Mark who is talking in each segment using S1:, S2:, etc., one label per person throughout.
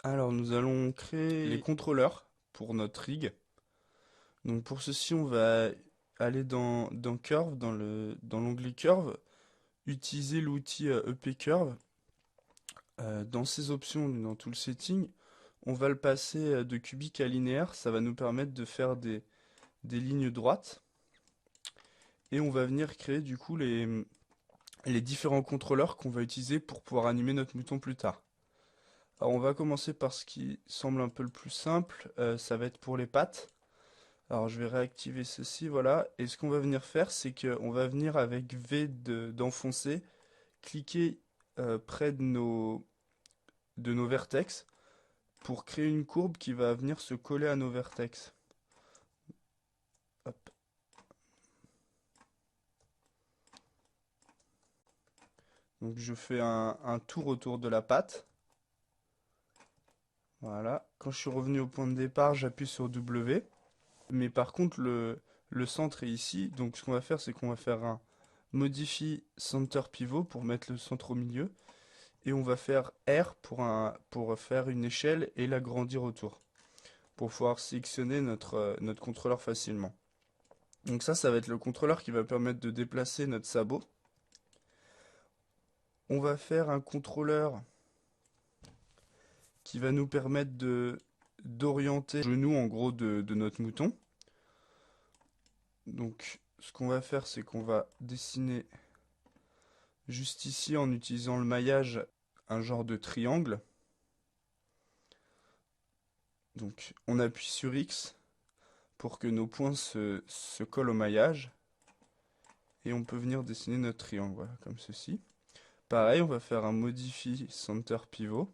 S1: Alors nous allons créer les contrôleurs pour notre rig. Donc pour ceci on va aller dans Curve, dans l'onglet Curve, utiliser l'outil EP Curve. Dans ces options, dans tout le setting, on va le passer de cubique à linéaire, ça va nous permettre de faire des lignes droites. Et on va venir créer du coup les différents contrôleurs qu'on va utiliser pour pouvoir animer notre mouton plus tard. Alors on va commencer par ce qui semble un peu le plus simple, ça va être pour les pattes. Alors je vais réactiver ceci, voilà. Et ce qu'on va venir faire, c'est qu'on va venir avec V d'enfoncer, cliquer près de nos vertex pour créer une courbe qui va venir se coller à nos vertex. Hop. Donc je fais un tour autour de la patte. Voilà. Quand je suis revenu au point de départ, j'appuie sur W. Mais par contre, le centre est ici. Donc ce qu'on va faire, c'est qu'on va faire un Modify Center Pivot pour mettre le centre au milieu. Et on va faire R pour faire une échelle et l'agrandir autour. Pour pouvoir sélectionner notre contrôleur facilement. Donc ça va être le contrôleur qui va permettre de déplacer notre sabot. On va faire un contrôleur qui va nous permettre d'orienter le genou en gros de notre mouton. Donc ce qu'on va faire, c'est qu'on va dessiner juste ici en utilisant le maillage un genre de triangle. Donc on appuie sur X pour que nos points se collent au maillage. Et on peut venir dessiner notre triangle, voilà, comme ceci. Pareil, on va faire un Modify Center Pivot.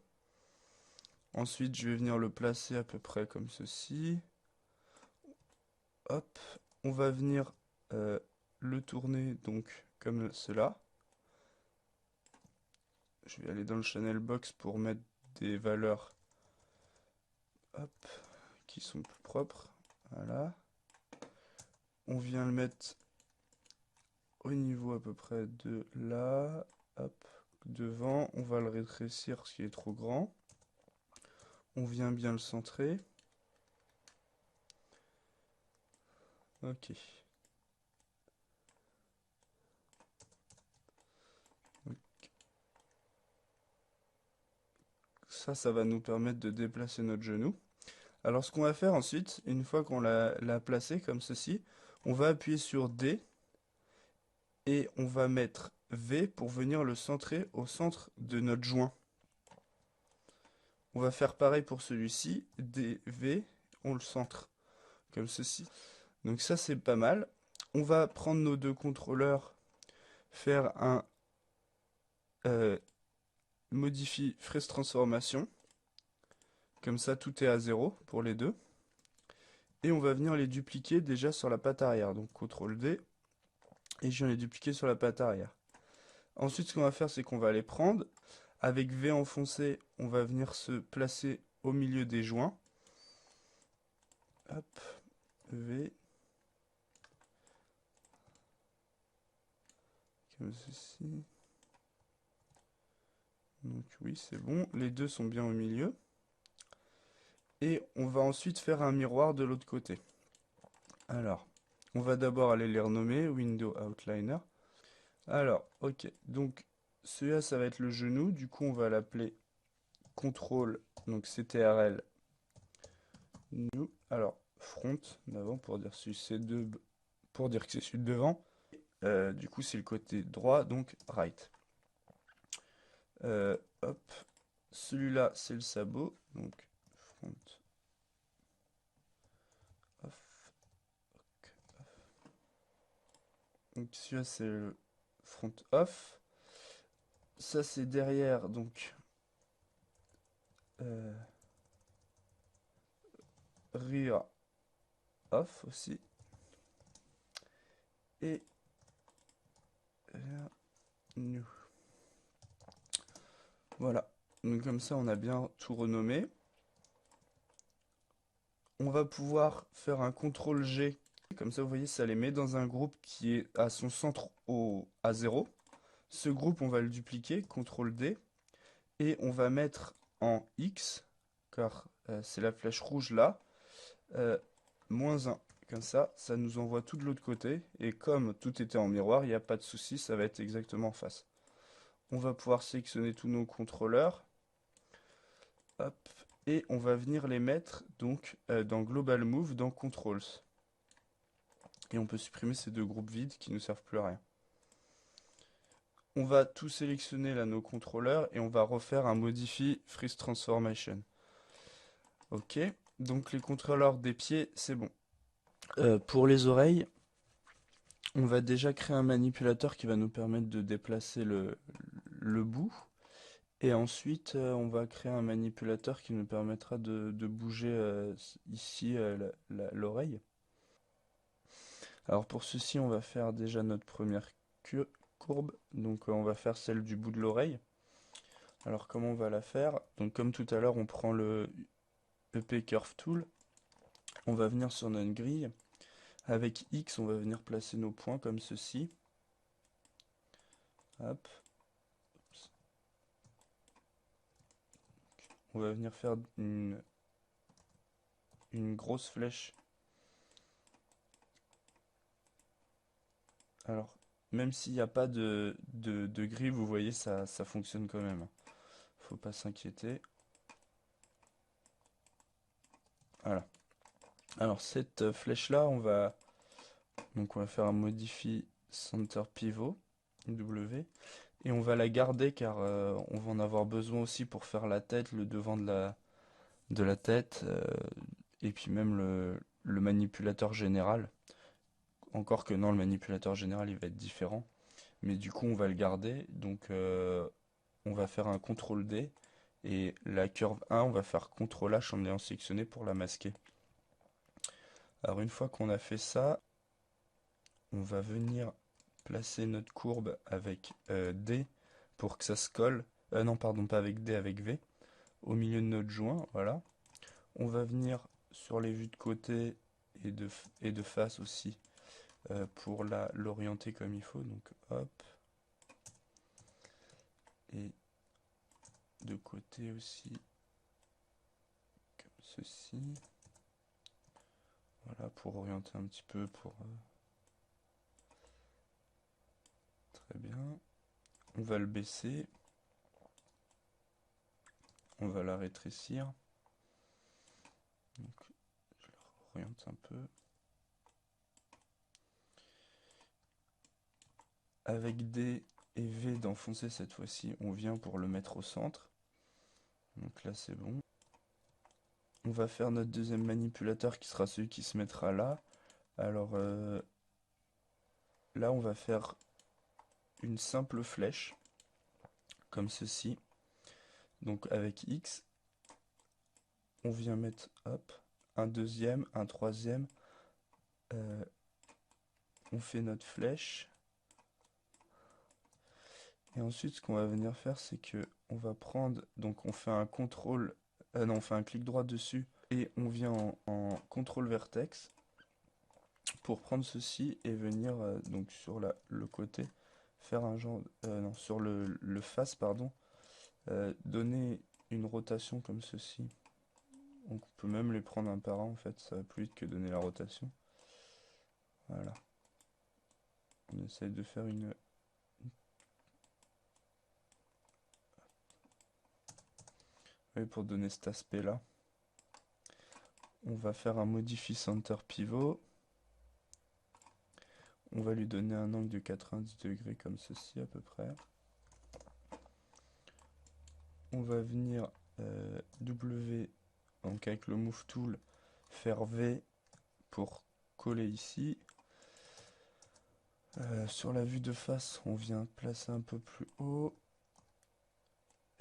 S1: Ensuite, je vais venir le placer à peu près comme ceci. Hop, on va venir le tourner donc comme cela. Je vais aller dans le channel box pour mettre des valeurs hop, qui sont plus propres. Voilà. On vient le mettre au niveau à peu près de là. Hop, devant. On va le rétrécir parce qu'il est trop grand. On vient bien le centrer. Ok. Donc, ça va nous permettre de déplacer notre genou. Alors ce qu'on va faire ensuite, une fois qu'on l'a placé comme ceci, on va appuyer sur D et on va mettre V pour venir le centrer au centre de notre joint. On va faire pareil pour celui-ci, D, V, on le centre comme ceci. Donc ça c'est pas mal. On va prendre nos deux contrôleurs, faire un Modify Freeze Transformation. Comme ça tout est à 0 pour les deux. Et on va venir les dupliquer déjà sur la patte arrière. Donc CTRL D. Et je viens les dupliquer sur la patte arrière. Ensuite, ce qu'on va faire, c'est qu'on va les prendre. Avec V enfoncé, on va venir se placer au milieu des joints. Hop, V. Comme ceci. Donc oui, c'est bon. Les deux sont bien au milieu. Et on va ensuite faire un miroir de l'autre côté. Alors, on va d'abord aller les renommer. Window Outliner. Alors, ok. Donc, celui-là, ça va être le genou. Du coup, on va l'appeler contrôle. Donc, CTRL new. Alors, front d'avant pour dire si c'est pour dire que c'est celui de devant. Du coup, c'est le côté droit, donc right. Hop. Celui-là, c'est le sabot. Donc, front off. Donc, celui-là, c'est le front off. Ça, c'est derrière, donc rear off aussi. Et new. Voilà. Donc, comme ça, on a bien tout renommé. On va pouvoir faire un CTRL G. Comme ça, vous voyez, ça les met dans un groupe qui est à son centre à 0. Ce groupe, on va le dupliquer, CTRL D. Et on va mettre en X car c'est la flèche rouge là, euh, -1. Comme ça nous envoie tout de l'autre côté, et comme tout était en miroir, il n'y a pas de souci, ça va être exactement en face. On va pouvoir sélectionner tous nos contrôleurs, hop, et on va venir les mettre donc dans Global Move, dans Controls. Et on peut supprimer ces deux groupes vides qui ne servent plus à rien. On va tout sélectionner là, nos contrôleurs, et on va refaire un Modify Freeze Transformation. Ok, donc les contrôleurs des pieds, c'est bon. Pour les oreilles, on va déjà créer un manipulateur qui va nous permettre de déplacer le bout. Et ensuite, on va créer un manipulateur qui nous permettra de bouger ici l'oreille. Alors pour ceci, on va faire déjà notre première courbe. Donc on va faire celle du bout de l'oreille. Alors comment on va la faire? Donc comme tout à l'heure, on prend le EP Curve Tool. On va venir sur notre grille. Avec X, on va venir placer nos points comme ceci. Hop. On va venir faire une grosse flèche. Alors, même s'il n'y a pas de grille, vous voyez, ça fonctionne quand même. Faut pas s'inquiéter. Voilà. Alors, cette flèche-là, donc on va faire un Modify Center Pivot, W, et on va la garder car on va en avoir besoin aussi pour faire la tête, le devant de la tête, et puis même le manipulateur général. Encore que non, le manipulateur général, il va être différent. Mais du coup, on va le garder. Donc, on va faire un CTRL D. Et la curve 1, on va faire CTRL H en l'ayant sélectionné pour la masquer. Alors, une fois qu'on a fait ça, on va venir placer notre courbe avec D pour que ça se colle. Non, pardon, pas avec D, avec V. Au milieu de notre joint, voilà. On va venir sur les vues de côté et de face aussi pour l'orienter comme il faut. Donc, hop. Et de côté aussi, comme ceci. Voilà, pour orienter un petit peu, très bien. On va le baisser. On va la rétrécir. Donc, je la oriente un peu. Avec D et V d'enfoncer cette fois-ci, on vient pour le mettre au centre. Donc là, c'est bon. On va faire notre deuxième manipulateur qui sera celui qui se mettra là. Alors là, on va faire une simple flèche, comme ceci. Donc avec X, on vient mettre, hop, un deuxième, un troisième. On fait notre flèche. Et ensuite, ce qu'on va venir faire, c'est que on va prendre, donc on fait un contrôle, non, on fait un clic droit dessus et on vient en contrôle vertex pour prendre ceci et venir donc sur le côté faire un genre, non, sur le face, pardon, donner une rotation comme ceci. Donc on peut même les prendre un par un en fait, ça va plus vite que donner la rotation. Voilà. On essaye de faire une. Oui, pour donner cet aspect là. On va faire un Modify Center Pivot. On va lui donner un angle de 90 degrés comme ceci à peu près. On va venir W, donc avec le Move Tool, faire V pour coller ici. Sur la vue de face, on vient placer un peu plus haut.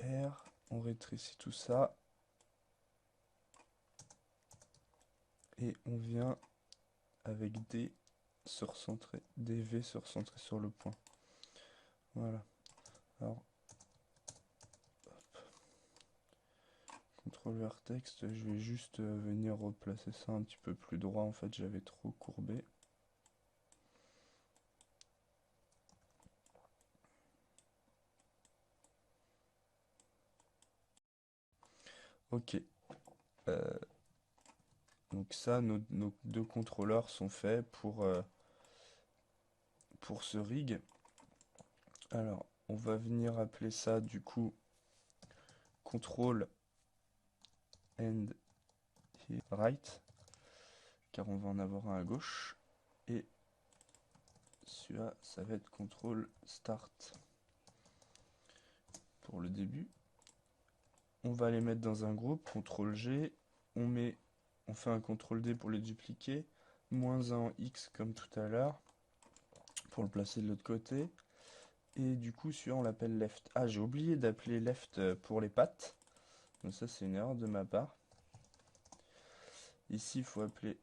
S1: R, on rétrécit tout ça. Et on vient avec D se recentrer, DV se recentrer sur le point. Voilà. Alors, CTRL vertex, je vais juste venir replacer ça un petit peu plus droit. En fait, j'avais trop courbé. Ok. Euh, donc ça, nos deux contrôleurs sont faits pour ce rig. Alors, on va venir appeler ça du coup control and right, car on va en avoir un à gauche. Et celui-là, ça va être control start pour le début. On va les mettre dans un groupe, CTRL G, on fait un CTRL D pour les dupliquer, -1 en X comme tout à l'heure, pour le placer de l'autre côté. Et du coup, celui-là, on l'appelle left. Ah, j'ai oublié d'appeler left pour les pattes. Donc ça, c'est une erreur de ma part. Ici, il faut appeler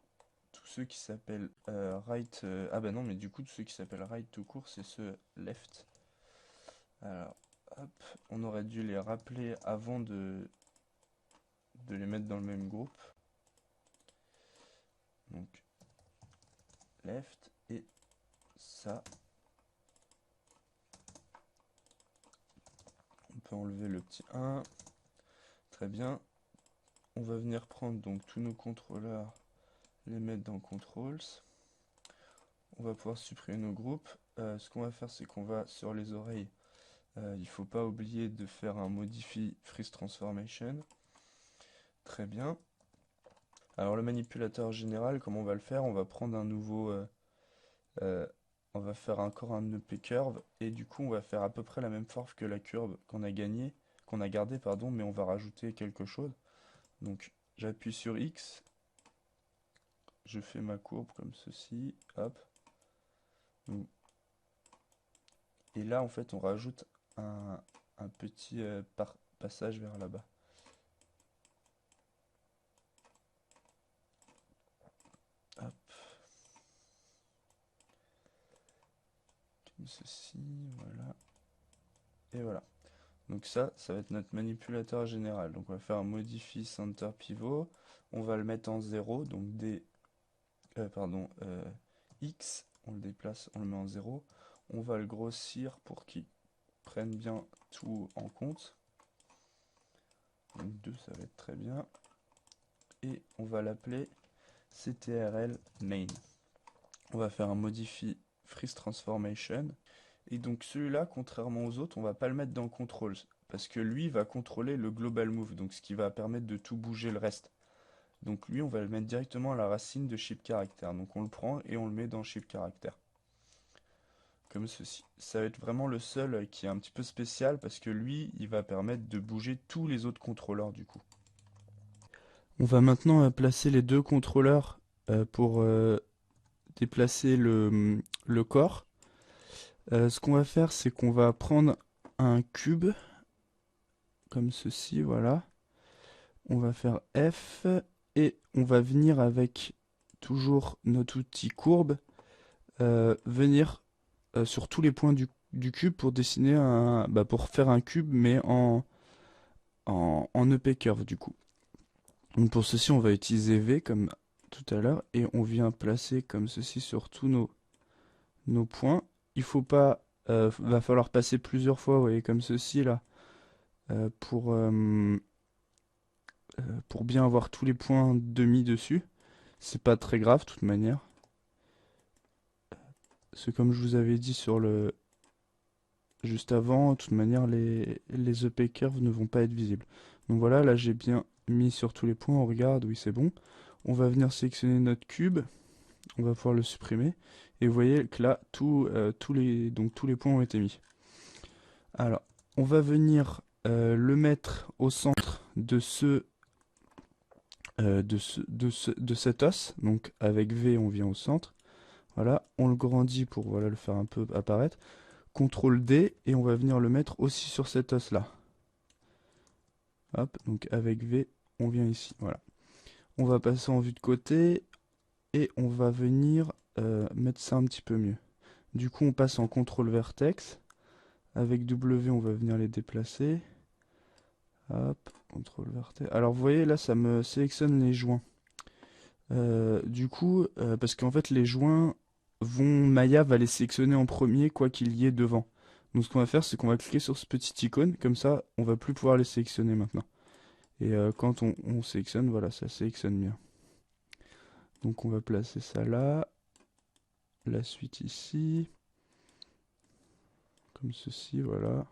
S1: tous ceux qui s'appellent right. Ah bah non, mais du coup, tous ceux qui s'appellent right tout court, c'est ceux left. Alors, hop, on aurait dû les rappeler avant de les mettre dans le même groupe. Donc, left et ça. On peut enlever le petit 1. Très bien. On va venir prendre donc tous nos contrôleurs, les mettre dans Controls. On va pouvoir supprimer nos groupes. Ce qu'on va faire, c'est qu'on va sur les oreilles. Il ne faut pas oublier de faire un Modify Freeze Transformation. Très bien. Alors le manipulateur général, comment on va le faire? On va prendre un nouveau... on va faire encore un EP curve. Et du coup, on va faire à peu près la même forme que la curve qu'on a gardée, pardon, mais on va rajouter quelque chose. Donc j'appuie sur X. Je fais ma courbe comme ceci. Hop. Et là, en fait, on rajoute un petit passage vers là-bas. Hop. Comme ceci, voilà. Et voilà. Donc ça va être notre manipulateur général. Donc on va faire un Modify Center Pivot. On va le mettre en 0, donc X. On le déplace, on le met en 0. On va le grossir pour qu'il prenne bien tout en compte. Donc 2, ça va être très bien. Et on va l'appeler CTRL main. On va faire un Modify Freeze Transformation. Et donc celui-là, contrairement aux autres, on va pas le mettre dans Controls. Parce que lui va contrôler le Global Move, donc ce qui va permettre de tout bouger le reste. Donc lui, on va le mettre directement à la racine de Shape Character. Donc on le prend et on le met dans Shape Character. Comme ceci. Ça va être vraiment le seul qui est un petit peu spécial parce que lui, il va permettre de bouger tous les autres contrôleurs du coup. On va maintenant placer les deux contrôleurs pour déplacer le corps. Ce qu'on va faire, c'est qu'on va prendre un cube, comme ceci, voilà. On va faire F, et on va venir avec toujours notre outil courbe, venir sur tous les points du cube pour dessiner pour faire un cube, mais en EP curve du coup. Donc pour ceci, on va utiliser V comme tout à l'heure, et on vient placer comme ceci sur tous nos points. Il faut pas, va falloir passer plusieurs fois, vous voyez, comme ceci là, pour bien avoir tous les points demi dessus. C'est pas très grave, de toute manière. C'est comme je vous avais dit juste avant, de toute manière, les EP curves ne vont pas être visibles. Donc voilà, là j'ai bien mis sur tous les points, on regarde, oui c'est bon. On va venir sélectionner notre cube, on va pouvoir le supprimer. Et vous voyez que là, tous les points ont été mis. Alors, on va venir le mettre au centre de cet os. Donc avec V, on vient au centre. Voilà, on le grandit pour voilà, le faire un peu apparaître. CTRL D, et on va venir le mettre aussi sur cet os là. Hop, donc avec V, on vient ici. Voilà. On va passer en vue de côté et on va venir mettre ça un petit peu mieux. Du coup, on passe en CTRL vertex. Avec W, on va venir les déplacer. Hop, CTRL vertex. Alors, vous voyez, là, ça me sélectionne les joints. Du coup, parce qu'en fait, les joints Maya va les sélectionner en premier, quoi qu'il y ait devant. Donc, ce qu'on va faire, c'est qu'on va cliquer sur ce petit icône. Comme ça, on va plus pouvoir les sélectionner maintenant. Et quand on sélectionne, voilà, ça sélectionne bien. Donc on va placer ça là, la suite ici, comme ceci, voilà.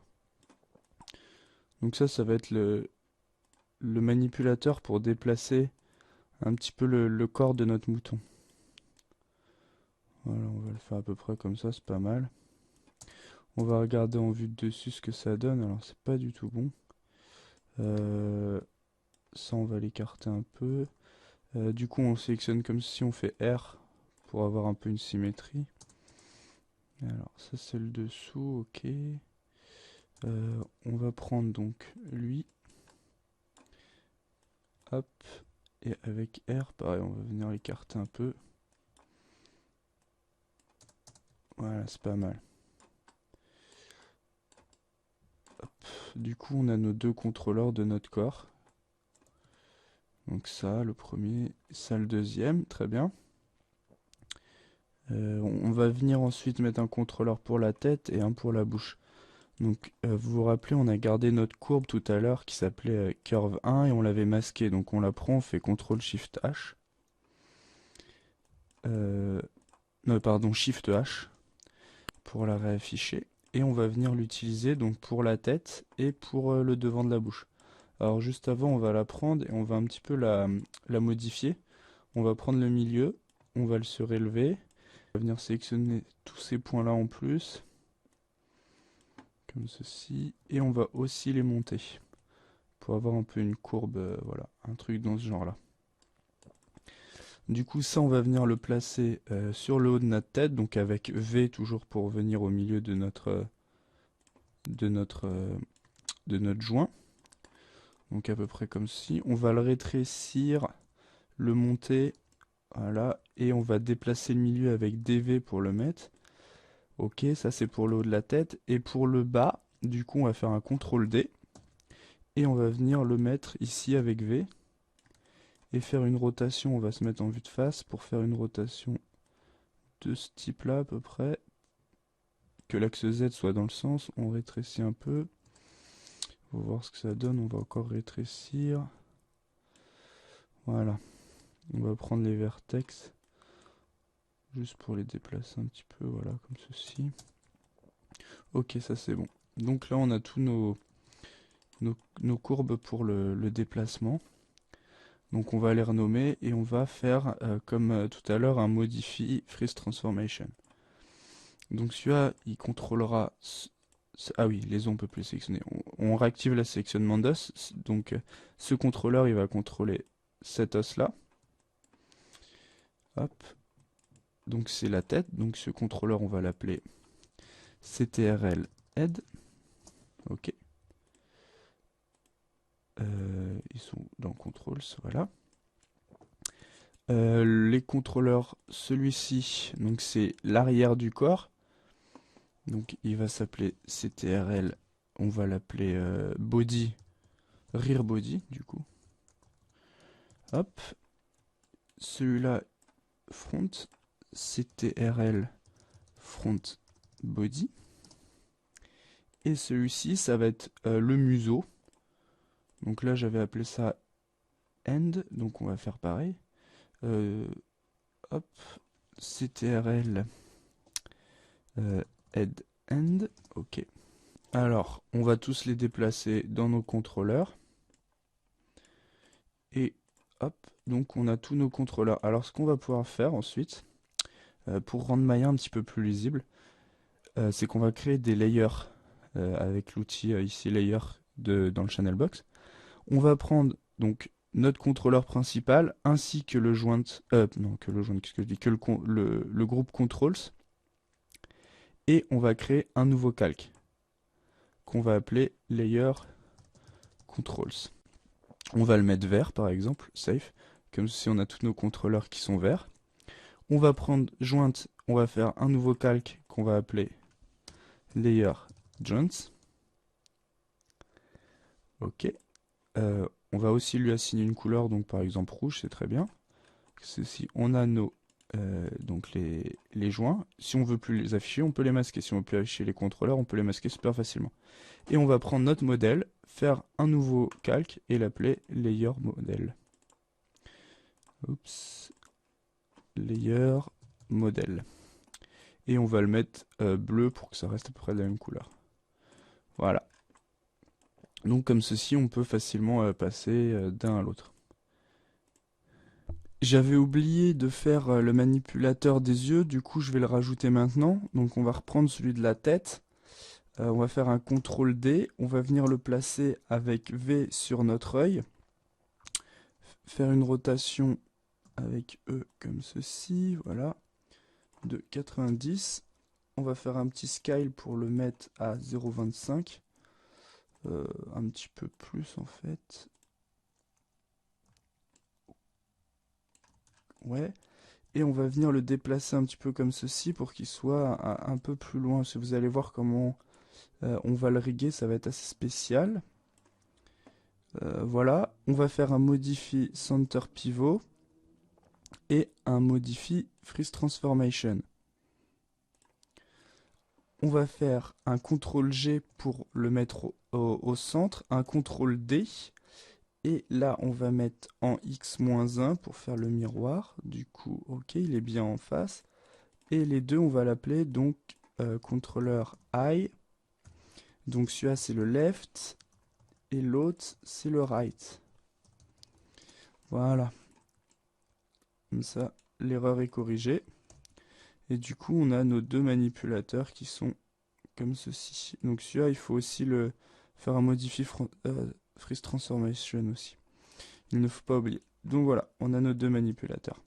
S1: Donc ça va être le manipulateur pour déplacer un petit peu le corps de notre mouton. Voilà, on va le faire à peu près comme ça, c'est pas mal. On va regarder en vue de dessus ce que ça donne. Alors c'est pas du tout bon. Ça on va l'écarter un peu. Du coup on sélectionne comme si on fait R pour avoir un peu une symétrie. Alors ça c'est le dessous, ok. On va prendre donc lui. Hop. Et avec R, pareil, on va venir l'écarter un peu. Voilà, c'est pas mal. Hop. Du coup, on a nos deux contrôleurs de notre corps. Donc ça, le premier, ça le deuxième, très bien. On va venir ensuite mettre un contrôleur pour la tête et un pour la bouche. Donc vous vous rappelez, on a gardé notre courbe tout à l'heure qui s'appelait curve 1 et on l'avait masquée. Donc on la prend, on fait CTRL SHIFT H. Non, pardon, SHIFT H pour la réafficher. Et on va venir l'utiliser donc pour la tête et pour le devant de la bouche. Alors juste avant, on va la prendre et on va un petit peu la modifier. On va prendre le milieu, on va le surélever. On va venir sélectionner tous ces points-là en plus, comme ceci. Et on va aussi les monter pour avoir un peu une courbe, voilà, un truc dans ce genre-là. Du coup, ça, on va venir le placer sur le haut de notre tête, donc avec V toujours pour venir au milieu de notre joint. Donc à peu près comme ceci. On va le rétrécir, le monter, voilà, et on va déplacer le milieu avec DV pour le mettre. Ok, ça c'est pour le haut de la tête. Et pour le bas, du coup, on va faire un CTRL D. Et on va venir le mettre ici avec V. Et faire une rotation, on va se mettre en vue de face pour faire une rotation de ce type-là à peu près. Que l'axe Z soit dans le sens, on rétrécit un peu. On va voir ce que ça donne, on va encore rétrécir. Voilà. On va prendre les vertex. Juste pour les déplacer un petit peu, voilà, comme ceci. Ok, ça c'est bon. Donc là, on a tous nos courbes pour le déplacement. Donc on va les renommer et on va faire, comme tout à l'heure, un modify freeze transformation. Donc celui-là, il contrôlera... Ah oui, les os, on peut plus les sélectionner. On réactive le sélectionnement d'os. Donc ce contrôleur, il va contrôler cet os-là. Hop. Donc c'est la tête. Donc ce contrôleur, on va l'appeler CTRL Head. Ok. Ils sont dans Controls, voilà. Les contrôleurs, celui-ci, donc c'est l'arrière du corps. Donc il va s'appeler CTRL, on va l'appeler Body, Rear Body du coup. Hop. Celui-là, Front, CTRL, Front Body. Et celui-ci, ça va être le museau. Donc là, j'avais appelé ça End, donc on va faire pareil. Hop, CTRL Head End, ok. Alors, on va tous les déplacer dans nos contrôleurs. Et hop, donc on a tous nos contrôleurs. Alors, ce qu'on va pouvoir faire ensuite, pour rendre Maya un petit peu plus lisible, c'est qu'on va créer des layers avec l'outil ici Layer dans le Channel Box. On va prendre donc notre contrôleur principal ainsi que le joint, non que le joint, qu'est-ce que je dis, que le groupe controls, et on va créer un nouveau calque qu'on va appeler layer controls. On va le mettre vert par exemple, safe, comme si on a tous nos contrôleurs qui sont verts. On va prendre joint, on va faire un nouveau calque qu'on va appeler layer joints. Ok. On va aussi lui assigner une couleur, donc par exemple rouge, c'est très bien. Ceci, on a nos donc les joints. Si on veut plus les afficher, on peut les masquer. Si on veut plus afficher les contrôleurs, on peut les masquer super facilement. Et on va prendre notre modèle, faire un nouveau calque et l'appeler layer model. Oups, layer model. Et on va le mettre bleu pour que ça reste à peu près de la même couleur. Voilà. Donc comme ceci, on peut facilement passer d'un à l'autre. J'avais oublié de faire le manipulateur des yeux, du coup je vais le rajouter maintenant. Donc on va reprendre celui de la tête. On va faire un CTRL D, on va venir le placer avec V sur notre œil. Faire une rotation avec E comme ceci, voilà, de 90. On va faire un petit scale pour le mettre à 0,25. Un petit peu plus en fait. Ouais. Et on va venir le déplacer un petit peu comme ceci pour qu'il soit un peu plus loin. Si vous allez voir comment on va le riguer, ça va être assez spécial. Voilà, on va faire un modify center pivot et un modify freeze transformation. On va faire un CTRL G pour le mettre au centre, un CTRL D. Et là, on va mettre en X-1 pour faire le miroir. Du coup, ok, il est bien en face. Et les deux, on va l'appeler donc contrôleur I. Donc celui-là, c'est le left. Et l'autre, c'est le right. Voilà. Comme ça, l'erreur est corrigée. Et du coup, on a nos deux manipulateurs qui sont comme ceci. Donc celui-là, il faut aussi le faire un modify freeze transformation aussi. Il ne faut pas oublier. Donc voilà, on a nos deux manipulateurs.